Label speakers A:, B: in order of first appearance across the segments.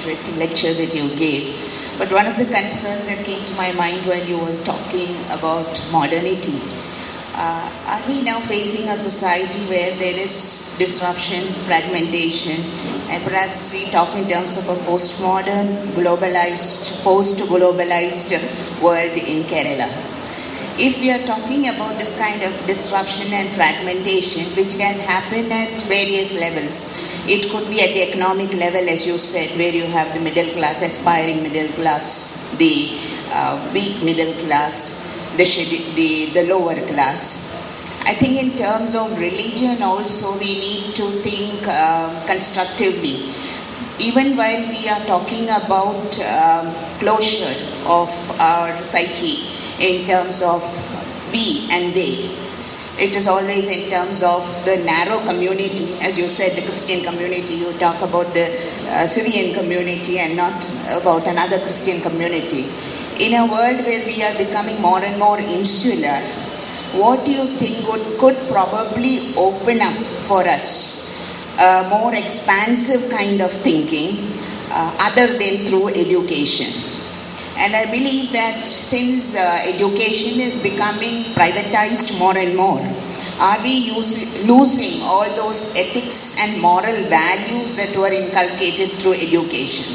A: interesting lecture that you gave. But one of the concerns that came to my mind while you were talking about modernity, are we now facing a society where there is disruption, fragmentation, and perhaps we talk in terms of a postmodern, globalized, post-globalized world in Kerala? If we are talking about this kind of disruption and fragmentation, which can happen at various levels, it could be at the economic level, as you said, where you have the middle class, aspiring middle class, the weak middle class, the lower class. I think in terms of religion also, we need to think constructively. Even while we are talking about closure of our psyche in terms of we and they, it is always in terms of the narrow community. As you said, the Christian community, you talk about the Syrian community and not about another Christian community. In a world where we are becoming more and more insular, what do you think could probably open up for us a more expansive kind of thinking other than through education? And I believe that since education is becoming privatized more and more, are we losing all those ethics and moral values that were inculcated through education?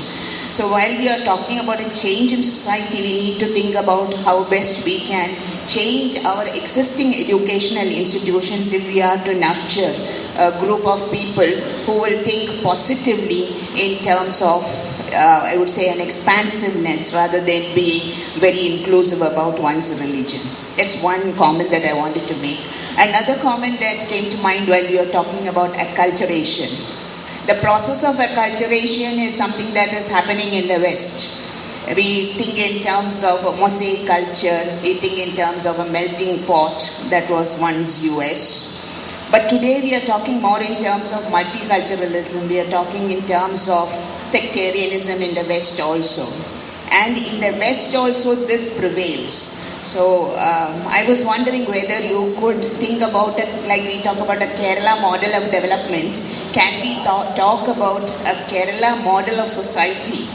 A: So while we are talking about a change in society, we need to think about how best we can change our existing educational institutions if we are to nurture a group of people who will think positively in terms of, I would say, an expansiveness rather than being very inclusive about one's religion. That's one comment that I wanted to make. Another comment that came to mind while we were talking about acculturation. The process of acculturation is something that is happening in the West. We think in terms of a mosaic culture, we think in terms of a melting pot that was once US. But today we are talking more in terms of multiculturalism, we are talking in terms of sectarianism in the West also. And in the West also this prevails. So I was wondering whether you could think about it, like we talk about a Kerala model of development, can we talk about a Kerala model of society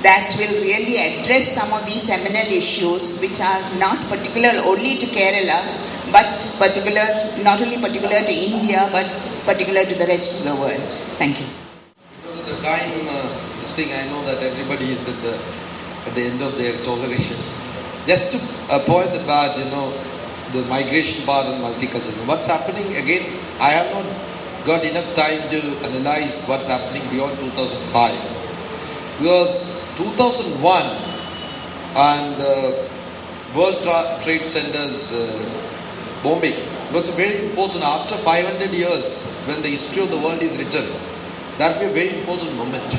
A: that will really address some of these seminal issues which are not particular only to Kerala, but not only particular to India, but particular to the rest of the world? Thank you.
B: Because of the time, this thing, I know that everybody is at the end of their toleration. Just to point about, the migration part and multiculturalism. What's happening, again, I have not got enough time to analyze what's happening beyond 2005. Because 2001 and World Trade Center's bombing was very important. After 500 years, when the history of the world is written, that will be a very important moment.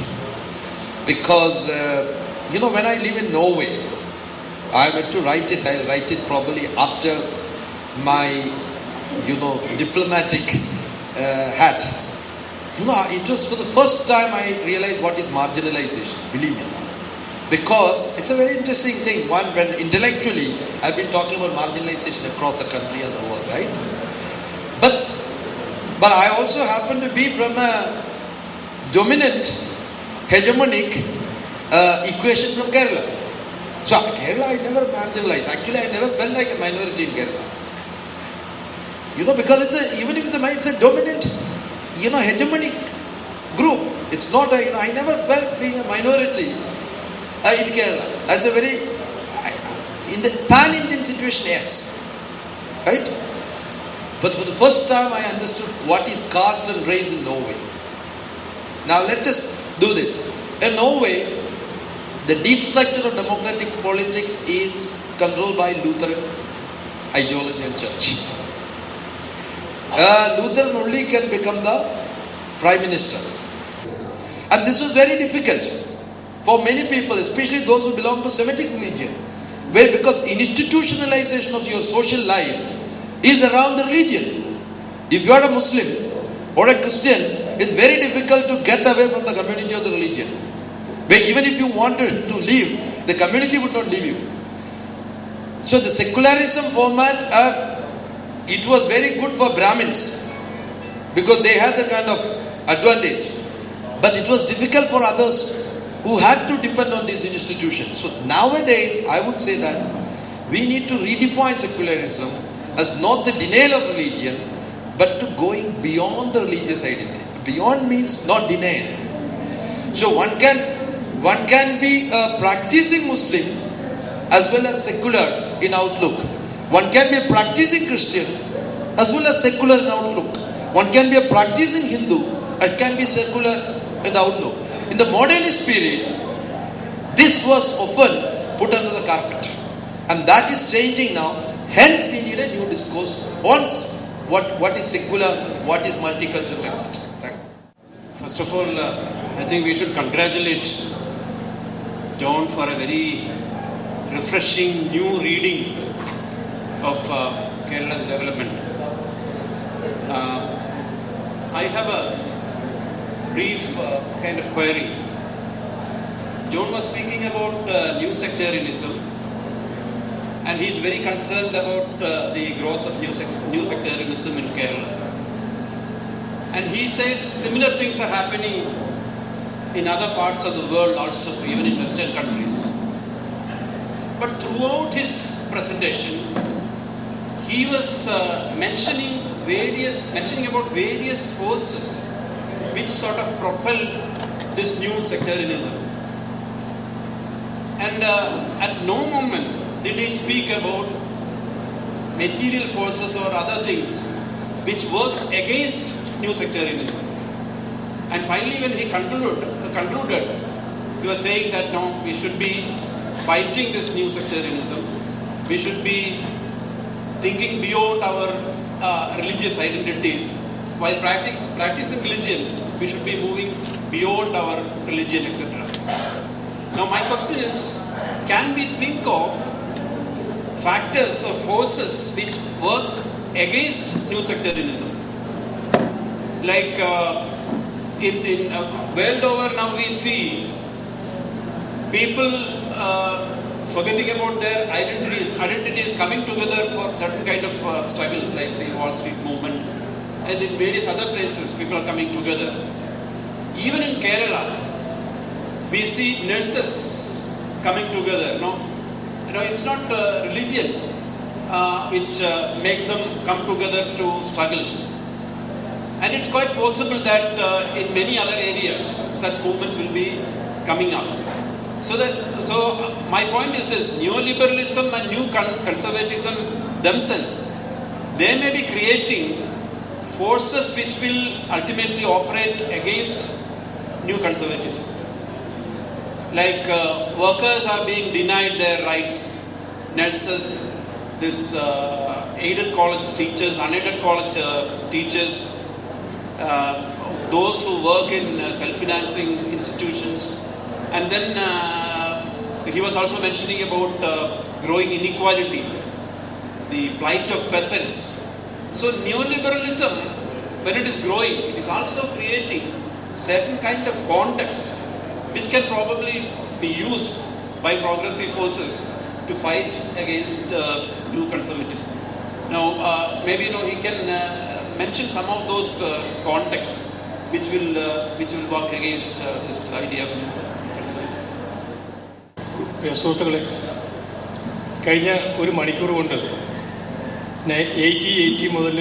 B: Because, when I live in Norway, I went to write it. I'll write it probably after my, diplomatic hat. It was for the first time I realized what is marginalization, believe me. Because it's a very interesting thing. When intellectually, I've been talking about marginalization across the country and the world, right? But I also happen to be from a dominant, hegemonic equation from Kerala. So Kerala, I never marginalized. Actually, I never felt like a minority in Kerala. Because even if it's a dominant, hegemonic group. It's not I never felt being a minority in Kerala. That's a very, in the pan-Indian situation, yes. Right? But for the first time, I understood what is caste and race in Norway. Now let us do this. In Norway, the deep structure of democratic politics is controlled by Lutheran ideology and church. Lutheran only can become the prime minister. And this was very difficult for many people, especially those who belong to Semitic religion, because institutionalization of your social life is around the religion. If you are a Muslim or a Christian, it's very difficult to get away from the community of the religion. Where even if you wanted to leave, the community would not leave you. So the secularism format, it was very good for Brahmins because they had the kind of advantage. But it was difficult for others who had to depend on these institutions. So nowadays, I would say that we need to redefine secularism as not the denial of religion, but to going beyond the religious identity. Beyond means not denial. So one can be a practicing Muslim as well as secular in outlook. One can be a practicing Christian as well as secular in outlook. One can be a practicing Hindu and can be secular in outlook. In the modernist period, this was often put under the carpet. And that is changing now. Hence we need a new discourse on what is secular, what is multicultural, etc. Thank you.
C: First of all, I think we should congratulate John for a very refreshing new reading of Kerala's development. I have a brief kind of query. John was speaking about new sectarianism, and he is very concerned about the growth of new sectarianism in Kerala. And he says similar things are happening in other parts of the world also, even in Western countries. But throughout his presentation, he was mentioning about various forces which sort of propel this new sectarianism. And at no moment did he speak about material forces or other things which works against new sectarianism. And finally, when he concluded, he was saying that no, we should be fighting this new sectarianism. We should be thinking beyond our religious identities. While practicing religion, we should be moving beyond our religion, etc. Now my question is, can we think of factors or forces which work against new sectarianism? Like in world over now we see people forgetting about their identities coming together for certain kind of struggles, like the Wall Street movement, and in various other places people are coming together. Even in Kerala, we see nurses coming together. It's not religion which make them come together to struggle. And it's quite possible that in many other areas, such movements will be coming up. So my point is this: neoliberalism and new conservatism themselves, they may be creating forces which will ultimately operate against new conservatism. Like workers are being denied their rights, nurses, this aided college teachers, unaided college teachers, those who work in self-financing institutions. And then he was also mentioning about growing inequality, the plight of peasants. So neoliberalism, when it is growing, it is also creating certain kind of context which can probably be used by progressive forces to fight against new conservatism. Now, maybe he can mention some of those contexts which will work against this idea of new conservatism.
D: സുഹൃത്തുക്കളെ, കഴിഞ്ഞ ഒരു മണിക്കൂർ കൊണ്ട് 80 മുതൽ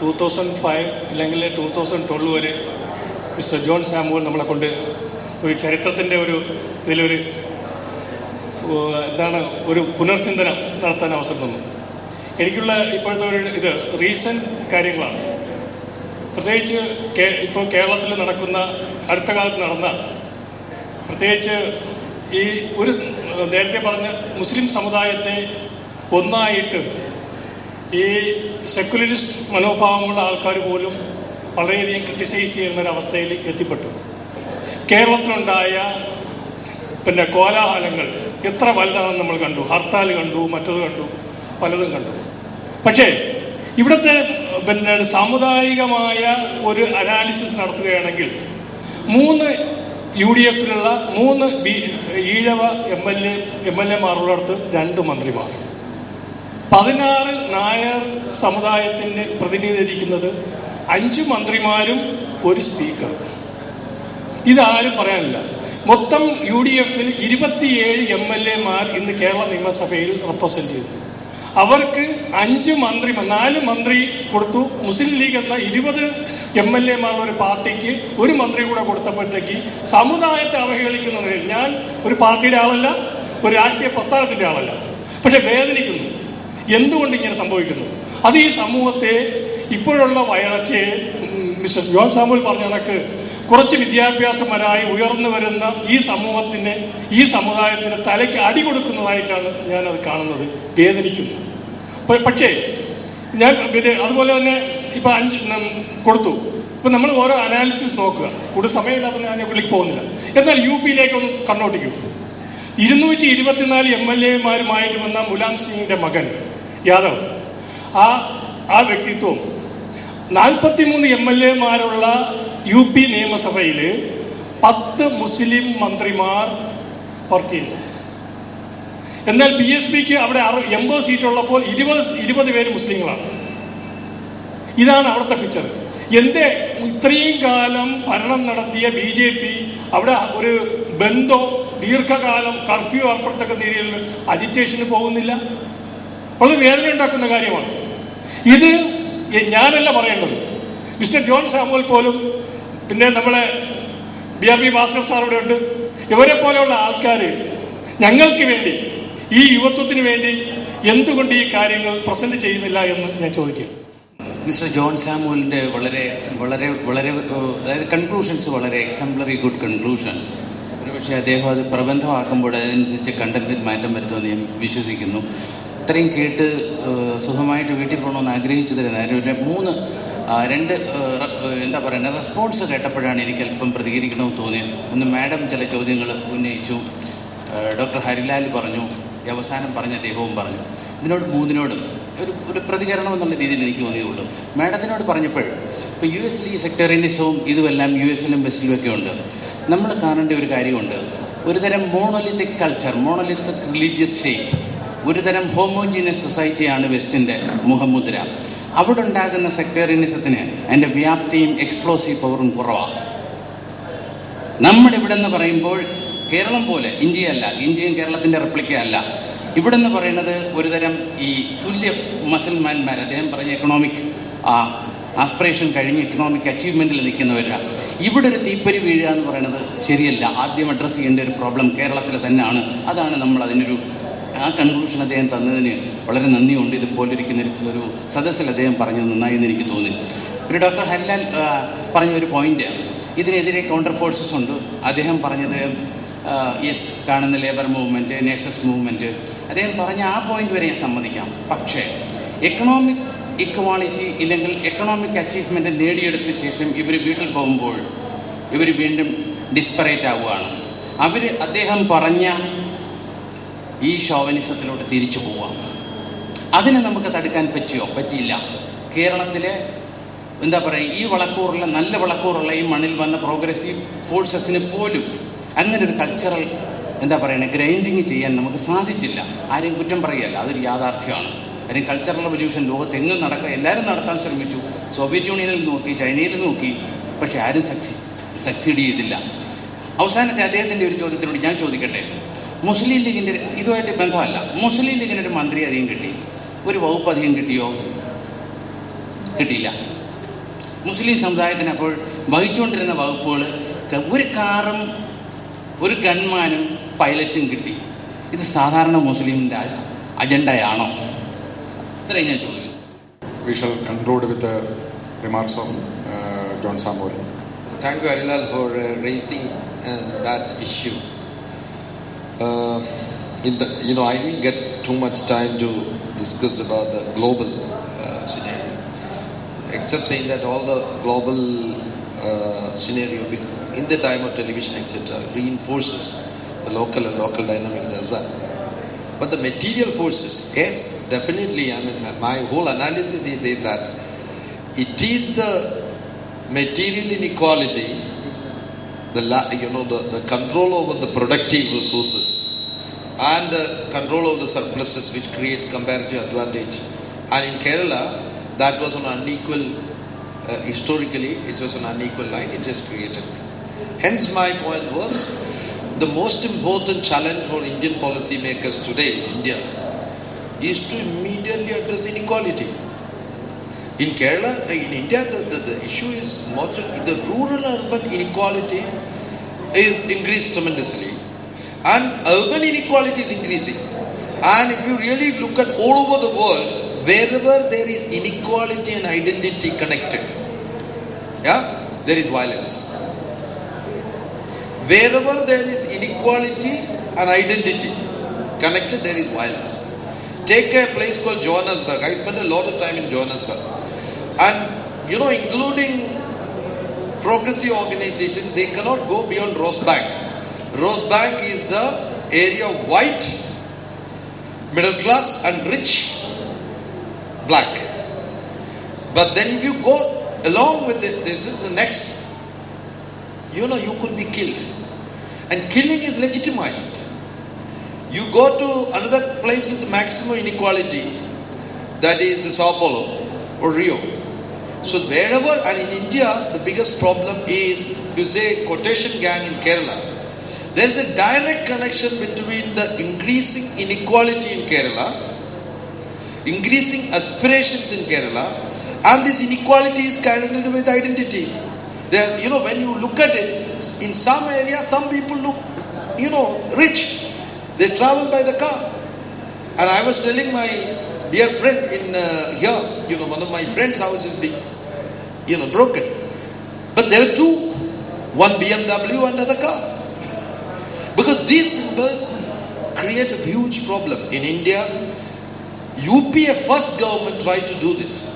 D: 2005 അല്ലെങ്കിൽ 2012 വരെ mister John Samuel നമ്മളെ കൊണ്ട് ഒരു ചരിത്രത്തിൻ്റെ ഒരു പുനർചിന്തനം നടത്താൻ അവസരം തന്നു. എനിക്കുള്ള ഇപ്പോഴത്തെ ഇത് റീസെൻറ്റ് കാര്യങ്ങളാണ്. പ്രത്യേകിച്ച് ഇപ്പോൾ കേരളത്തിൽ നടക്കുന്ന, അടുത്ത കാലത്ത് നടന്ന, പ്രത്യേകിച്ച് ഈ നേരത്തെ പറഞ്ഞ മുസ്ലിം സമുദായത്തെ ഒന്നായിട്ട് ഈ സെക്കുലറിസ്റ്റ് മനോഭാവമുള്ള ആൾക്കാർ പോലും വളരെയധികം ക്രിട്ടിസൈസ് ചെയ്യുന്നൊരവസ്ഥയിൽ എത്തിപ്പെട്ടു. കേരളത്തിലുണ്ടായ കോലാഹലങ്ങൾ എത്ര വലുതാണെന്ന് നമ്മൾ കണ്ടു. ഹർത്താൽ കണ്ടു, മറ്റത് കണ്ടു, പലതും കണ്ടു. പക്ഷേ ഇവിടുത്തെ സാമുദായികമായ ഒരു അനാലിസിസ് നടത്തുകയാണെങ്കിൽ 3 UDFിലുള്ള 3 ഈഴവ MLA മാരുള്ളടത്ത് 2 മന്ത്രിമാർ, 16 നായർ സമുദായത്തിനെ പ്രതിനിധീകരിക്കുന്നത് 5 മന്ത്രിമാരും 1 സ്പീക്കർ. ഇതാരും പറയാനില്ല. മൊത്തം UDF 27 MLA-മാർ ഇന്ന് കേരള നിയമസഭയിൽ റെപ്രസെന്റ് ചെയ്യുന്നു. അവർക്ക് 4 മന്ത്രി കൊടുത്തു. മുസ്ലിം ലീഗ് എന്ന 20 MLA-മാരുടെ ഒരു പാർട്ടിക്ക് ഒരു മന്ത്രി കൂടെ കൊടുത്തപ്പോഴത്തേക്ക് സമുദായത്തെ അവഹേളിക്കുന്ന നിലയിൽ, ഞാൻ ഒരു പാർട്ടിയുടെ ആളല്ല, ഒരു രാഷ്ട്രീയ പ്രസ്ഥാനത്തിൻ്റെ ആളല്ല, പക്ഷെ വേദനിക്കുന്നു. എന്തുകൊണ്ട് ഇങ്ങനെ സംഭവിക്കുന്നു? അത് ഈ സമൂഹത്തെ, ഇപ്പോഴുള്ള വയറച്ചയെ മിസ്റ്റർ ജോൺ സാമുവൽ പറഞ്ഞ കണക്ക് കുറച്ച് വിദ്യാഭ്യാസപരമായി ഉയർന്നു വരുന്ന ഈ സമൂഹത്തിന്, ഈ സമുദായത്തിന് തലയ്ക്ക് അടി കൊടുക്കുന്നതായിട്ടാണ് ഞാനത് കാണുന്നത്. വേദനിക്കുന്നു. പക്ഷേ ഞാൻ പിന്നെ അതുപോലെ തന്നെ ഇപ്പം 5 കൊടുത്തു. ഇപ്പം നമ്മൾ ഓരോ അനാലിസിസ് നോക്കുക. കൂടുതൽ സമയമില്ലാത്ത ഞാൻ പുള്ളിക്ക് പോകുന്നില്ല. എന്നാൽ UP-യിലേക്കൊന്ന് കണ്ണോട്ടിക്കും. 224 MLA-മാരുമായിട്ട് വന്ന മുലാം സിംഗിൻ്റെ മകൻ യാദവ്, ആ വ്യക്തിത്വം 43 MLA-മാരുള്ള UP നിയമസഭയിൽ 10 മുസ്ലിം മന്ത്രിമാർ വർക്ക് ചെയ്യുന്നു. എന്നാൽ BSPക്ക് അവിടെ 80 സീറ്റുള്ളപ്പോൾ 20 പേര് മുസ്ലിങ്ങളാണ്. ഇതാണ് അവിടുത്തെ പിക്ചർ. ഇത്രയും കാലം ഭരണം നടത്തിയ BJP അവിടെ ഒരു ബന്ധോ ദീർഘകാലം കർഫ്യൂ ഏർപ്പെടുത്തക്ക രീതിയിൽ അജിറ്റേഷന് പോകുന്നില്ല. വളരെ വേദന ഉണ്ടാക്കുന്ന കാര്യമാണ് ഇത്. ഞാനല്ല പറയേണ്ടത്, മിസ്റ്റർ ജോൺ സാമുവൽ പോലും, പിന്നെ നമ്മളെ BRB ഭാസ്കർ സാർ ഇവിടെ ഉണ്ട്. ഇവരെ പോലെയുള്ള ആൾക്കാർ ഞങ്ങൾക്ക് വേണ്ടി, ഈ യുവത്വത്തിന് വേണ്ടി എന്തുകൊണ്ട് ഈ കാര്യങ്ങൾ പ്രസന്റ് ചെയ്യുന്നില്ല എന്ന് ഞാൻ ചോദിക്കും.
E: മിസ്റ്റർ ജോൺ സാമുവലിൻ്റെ വളരെ വളരെ വളരെ അതായത് കൺക്ലൂഷൻസ് വളരെ എക്സാംപ്ലറി ഗുഡ് കൺക്ലൂഷൻസ്. ഒരുപക്ഷെ അദ്ദേഹം അത് പ്രബന്ധമാക്കുമ്പോൾ അതിനനുസരിച്ച് കണ്ടന്റിൽ മാറ്റം വരുത്തുമെന്ന് ഞാൻ വിശ്വസിക്കുന്നു. ഇത്രയും കേട്ട് സുഖമായിട്ട് വീട്ടിൽ പോകണമെന്ന് ആഗ്രഹിച്ചതിന് രണ്ട് എന്താ പറയുക റെസ്പോൺസ് കേട്ടപ്പോഴാണ് എനിക്ക് അല്പം പ്രതികരിക്കണമെന്ന് തോന്നിയത്. ഒന്ന്, മാഡം ചില ചോദ്യങ്ങൾ ഉന്നയിച്ചു, ഡോക്ടർ ഹരിലാൽ പറഞ്ഞു, അവസാനം പറഞ്ഞ അദ്ദേഹവും പറഞ്ഞു. മൂന്നിനോടും ഒരു പ്രതികരണം എന്നുള്ള രീതിയിൽ എനിക്ക് തോന്നിയുള്ളൂ. മാഡത്തിനോട് പറഞ്ഞപ്പോൾ ഇപ്പോൾ US ഈ സെക്ടേറിയനിസവും ഇതുമെല്ലാം US-ലും വെസ്റ്റിലും ഒക്കെ ഉണ്ട്. നമ്മൾ കാണേണ്ട ഒരു കാര്യമുണ്ട്. ഒരുതരം monolithic culture, monolithic religious shape, ഒരുതരം ഹോമോജീനിയസ് സൊസൈറ്റിയാണ് വെസ്റ്റിൻ്റെ മുഖമുദ്ര. അവിടെ ഉണ്ടാകുന്ന സെക്ടേറിയനിസത്തിന് അതിൻ്റെ വ്യാപ്തിയും എക്സ്പ്ലോസീവ് പവറും കുറവാണ്. നമ്മുടെ ഇവിടെ എന്ന് പറയുമ്പോൾ കേരളം പോലെ ഇന്ത്യയല്ല, ഇന്ത്യയും കേരളത്തിൻ്റെ റെപ്ലിക്ക അല്ല. ഇവിടെ എന്ന് പറയുന്നത് ഒരുതരം ഈ തുല്യ മുസൽമാന്മാർ, അദ്ദേഹം പറഞ്ഞ എക്കണോമിക് ആസ്പിറേഷൻ കഴിഞ്ഞ് എക്കണോമിക് അച്ചീവ്മെൻറ്റിൽ നിൽക്കുന്നവരാണ്. ഇവിടെ ഒരു തീപ്പൊരി വീഴുക എന്ന് പറയുന്നത് ശരിയല്ല. ആദ്യം അഡ്രസ്സ് ചെയ്യേണ്ട ഒരു പ്രോബ്ലം കേരളത്തിൽ തന്നെയാണ്. അതാണ് നമ്മൾ അതിനൊരു കൺക്ലൂഷൻ അദ്ദേഹം തന്നതിന് വളരെ നന്ദിയുണ്ട്. ഇതുപോലിരിക്കുന്ന ഒരു സദസ്സിൽ അദ്ദേഹം പറഞ്ഞത് നന്നായി എന്ന് എനിക്ക് തോന്നി. ഒരു ഡോക്ടർ ഹരിലാൽ പറഞ്ഞ ഒരു പോയിന്റ്, ഇതിനെതിരെ കൗണ്ടർ ഫോഴ്സസ് ഉണ്ട്. അദ്ദേഹം പറഞ്ഞത് കാണുന്ന ലേബർ മൂവ്മെൻറ്റ്, നേഴ്സസ് മൂവ്മെൻറ്റ്, അദ്ദേഹം പറഞ്ഞ ആ പോയിന്റ് വരെ ഞാൻ സമ്മതിക്കാം. പക്ഷേ എക്കണോമിക് ഇക്വാളിറ്റി ഇല്ലെങ്കിൽ എക്കണോമിക് അച്ചീവ്മെൻറ്റ് നേടിയെടുത്ത ശേഷം ഇവർ വീട്ടിൽ പോകുമ്പോൾ ഇവർ വീണ്ടും ഡിസ്പറേറ്റ് ആവുകയാണ്. അദ്ദേഹം പറഞ്ഞ ഈ ഷോവനിസത്തിലോട്ട് തിരിച്ചു പോവാം. അതിനെ നമുക്ക് തടുക്കാൻ പറ്റിയില്ല. കേരളത്തിലെ എന്താ പറയുക, ഈ വളക്കൂറുള്ള നല്ല വളക്കൂറുള്ള ഈ മണ്ണിൽ വന്ന പ്രോഗ്രസീവ് ഫോഴ്സസിന് പോലും അങ്ങനെ ഒരു കൾച്ചറൽ എന്താ പറയുക ഗ്രൈൻഡിങ് ചെയ്യാൻ നമുക്ക് സാധിച്ചില്ല. ആരെയും കുറ്റം പറയുകയല്ല, അതൊരു യാഥാർത്ഥ്യമാണ്. കാര്യം കൾച്ചറൽ റവല്യൂഷൻ ലോകത്തെങ്ങും എല്ലാവരും നടത്താൻ ശ്രമിച്ചു. സോവിയറ്റ് യൂണിയനിൽ നോക്കി, ചൈനയിൽ നോക്കി, പക്ഷെ ആരും സക്സീഡ് ചെയ്തില്ല. അവസാനത്തെ അദ്ദേഹത്തിൻ്റെ ഒരു ചോദ്യത്തിനോട് ഞാൻ ചോദിക്കട്ടെ, മുസ്ലിം ലീഗിൻ്റെ ഇതുമായിട്ട് ബന്ധമല്ല, മുസ്ലിം ലീഗിനൊരു മന്ത്രി അധികം കിട്ടി, ഒരു വകുപ്പ് അധികം കിട്ടിയോ? കിട്ടിയില്ല. മുസ്ലിം സമുദായത്തിന് അപ്പോൾ വഹിച്ചുകൊണ്ടിരുന്ന വകുപ്പുകൾ ഒരു കാറും ഒരു ഗൺമാനും പൈലറ്റും കിട്ടി. ഇത് സാധാരണ മുസ്ലിമിൻ്റെ അജണ്ടയാണോ? ഇത്രയും ഞാൻ ചോദിക്കുന്നു.
F: We shall conclude with the remarks of John Samuel.
B: Thank you, Harilal, for raising that issue. I didn't get too much time to discuss about the global scenario, except saying that all the global scenario in the time of television, etc., reinforces the local dynamics as well. But the material forces, yes, definitely. I mean, my whole analysis is that it is the material inequality, the control over the productive resources and the control over the surpluses which creates comparative advantage. And in Kerala, that was an unequal, historically, it was an unequal line, it just created. Hence my point was, the most important challenge for Indian policymakers today in India is to immediately address inequality. In Kerala, in India, the issue is more the rural-urban inequality is increased tremendously, and urban inequality is increasing. And if you really look at all over the world, wherever there is inequality and identity connected, there is violence. Wherever there is inequality and identity connected, there is violence. Take a place called Johannesburg. I spent a lot of time in Johannesburg. And, including progressive organizations, they cannot go beyond Rosebank. Rosebank is the area of white, middle class and rich, black. But then if you go along with it, this is the next, you could be killed. And killing is legitimized. You go to another place with maximum inequality, that is Sao Paulo or Rio. So wherever, and in India, the biggest problem is, you say quotation gang in Kerala, there's a direct connection between the increasing inequality in Kerala, increasing aspirations in Kerala, and this inequality is connected with identity. There, when you look at it, in some areas, some people look, rich. They travel by the car. And I was telling my dear friend in here, one of my friend's house is being, broken. But there were two, one BMW, another car. Because these symbols create a huge problem. In India, UPA first government tried to do this.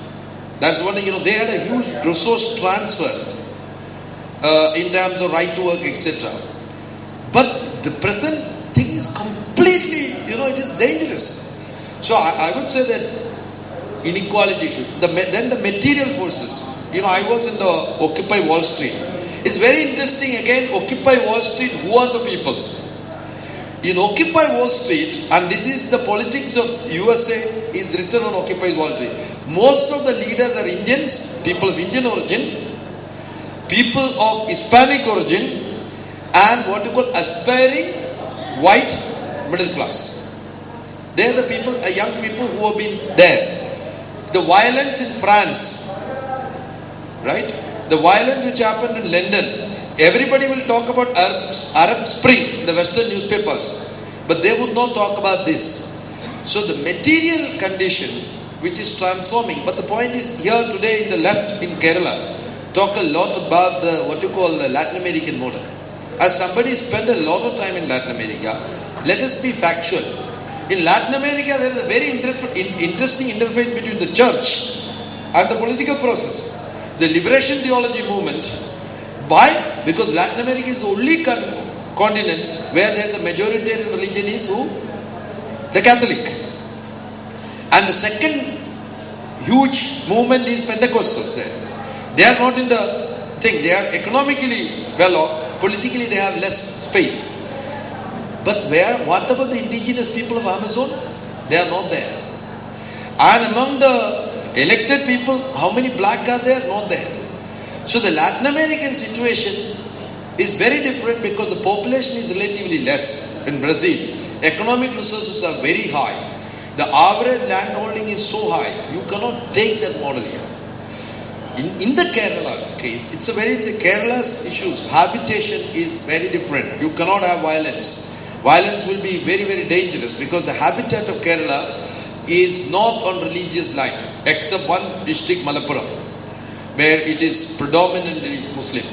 B: That's one thing, they had a huge resource transfer in terms of right to work, etc. But the present thing is completely, it is dangerous. So I would say that inequality issue. Then the material forces. I was in the Occupy Wall Street. It's very interesting again, Occupy Wall Street, who are the people? In Occupy Wall Street, and this is the politics of USA is written on Occupy Wall Street. Most of the leaders are Indians, people of Indian origin, people of Hispanic origin, and what you call aspiring white middle class. They are the people, young people who have been there. The violence in France, right? The violence which happened in London, everybody will talk about Arab Spring in the Western newspapers, but they would not talk about this. So the material conditions which is transforming, but the point is here today in the left in Kerala, talk a lot about the Latin American model. As somebody spent a lot of time in Latin America, let us be factual. In Latin America, there is a very interesting interface between the church and the political process. The liberation theology movement, because Latin America is the only continent where there is a majoritarian religion is who? The Catholic. And the second huge movement is Pentecostals there. They are not in the thing. They are economically well off. Politically they have less space. But what about the indigenous people of Amazon? They are not there. And among the elected people, how many black are there? Not there. So the Latin American situation is very different because the population is relatively less. In Brazil, economic resources are very high. The average landholding is so high, you cannot take that model here. In the Kerala case, it's Kerala's issues. Habitation is very different. You cannot have violence. Violence will be very, very dangerous because the habitat of Kerala is not on religious line, except one district, Malappuram, where it is predominantly Muslim.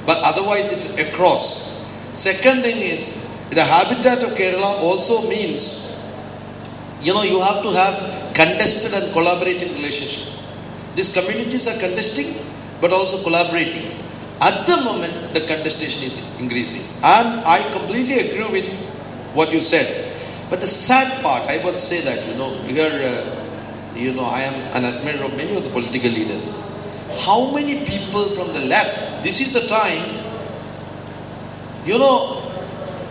B: But otherwise it's across. Second thing is, the habitat of Kerala also means, you have to have contested and collaborating relationship. These communities are contesting but also collaborating. At the moment, the contestation is increasing. And I completely agree with what you said. But the sad part, I would say that, here, I am an admirer of many of the political leaders. How many people from the left, this is the time,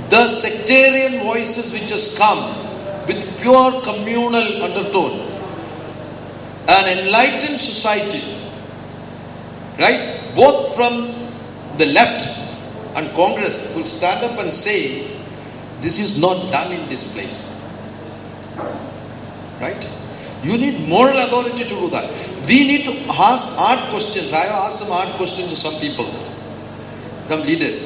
B: the sectarian voices which has come with pure communal undertone, an enlightened society, right? Both from the left and Congress will stand up and say, this is not done in this place. Right? You need moral authority to do that. We need to ask hard questions. I have asked some hard questions to some people, some leaders.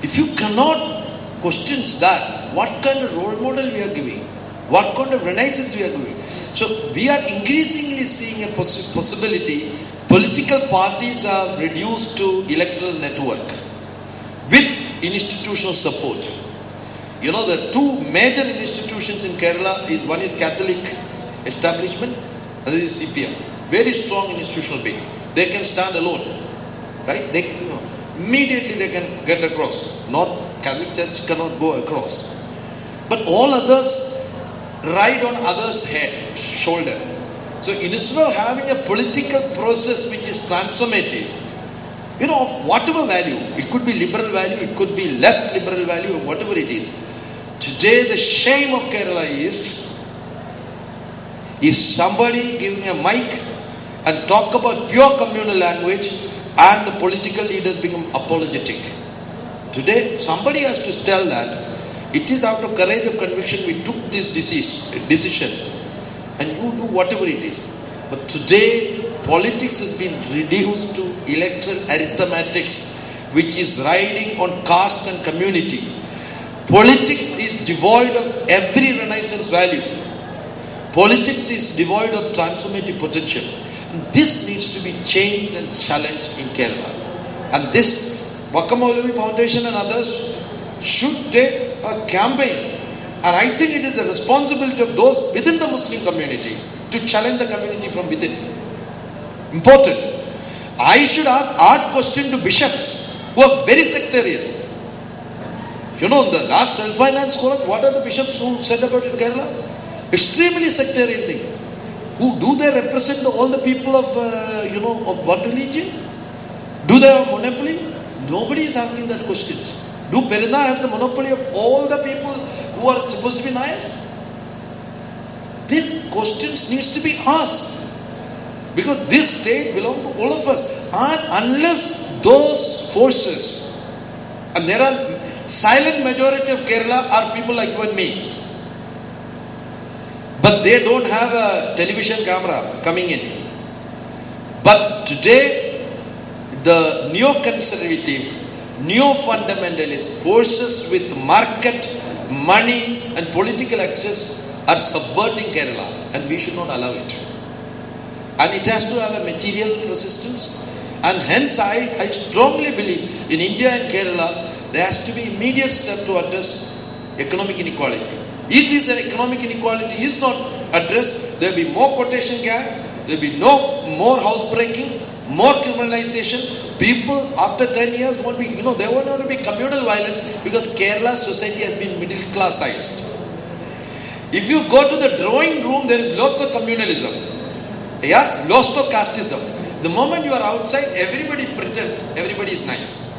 B: If you cannot question that, what kind of role model we are giving? What kind of renaissance we are giving? So we are increasingly seeing a possibility. Political parties are reduced to electoral network with institutional support. You know, the two major institutions in Kerala is, one is Catholic establishment, other is CPM. Very strong institutional base. They can stand alone, right? They, immediately they can get across. Not Catholic Church cannot go across, but all others ride on others' head, shoulder. So instead of having a political process which is transformative, of whatever value, it could be liberal value, it could be left liberal value, or whatever it is. Today the shame of Kerala is, if somebody giving a mic and talk about pure communal language and the political leaders become apologetic. Today somebody has to tell that it is out of courage of conviction we took this decision, and you do whatever it is. But today politics has been reduced to electoral arithmetics, which is riding on caste and community. Politics is devoid of every renaissance value. Politics is devoid of transformative potential. And this needs to be changed and challenged in Kerala. And this Vakamaulavi Foundation and others should take a campaign. And I think it is a responsibility of those within the Muslim community to challenge the community from within. Important. I should ask hard question to bishops who are very sectarians. In the last self-finance court, what are the bishops who said about it in Kerala? Extremely sectarian thing. Who do they represent all the people of of one religion? Do they have monopoly? Nobody is asking that question. Do Perina has the monopoly of all the people who are supposed to be nice? These questions needs to be asked. Because this state belongs to all of us. And unless those forces, and there are silent majority of Kerala are people like you and me, but they don't have a television camera coming in. But today, the neo-conservative, neo-fundamentalist forces with market, money and political access are subverting Kerala, and we should not allow it. And it has to have a material resistance. And hence I strongly believe in India and Kerala, there has to be immediate step to address economic inequality. If this economic inequality is not addressed, there will be more quotation gap, there will be more housebreaking, more criminalization. People after 10 years won't be, there won't want to be communal violence because Kerala society has been middle classized. If you go to the drawing room, there is lots of communalism. Lots of casteism. The moment you are outside, everybody pretend everybody is nice.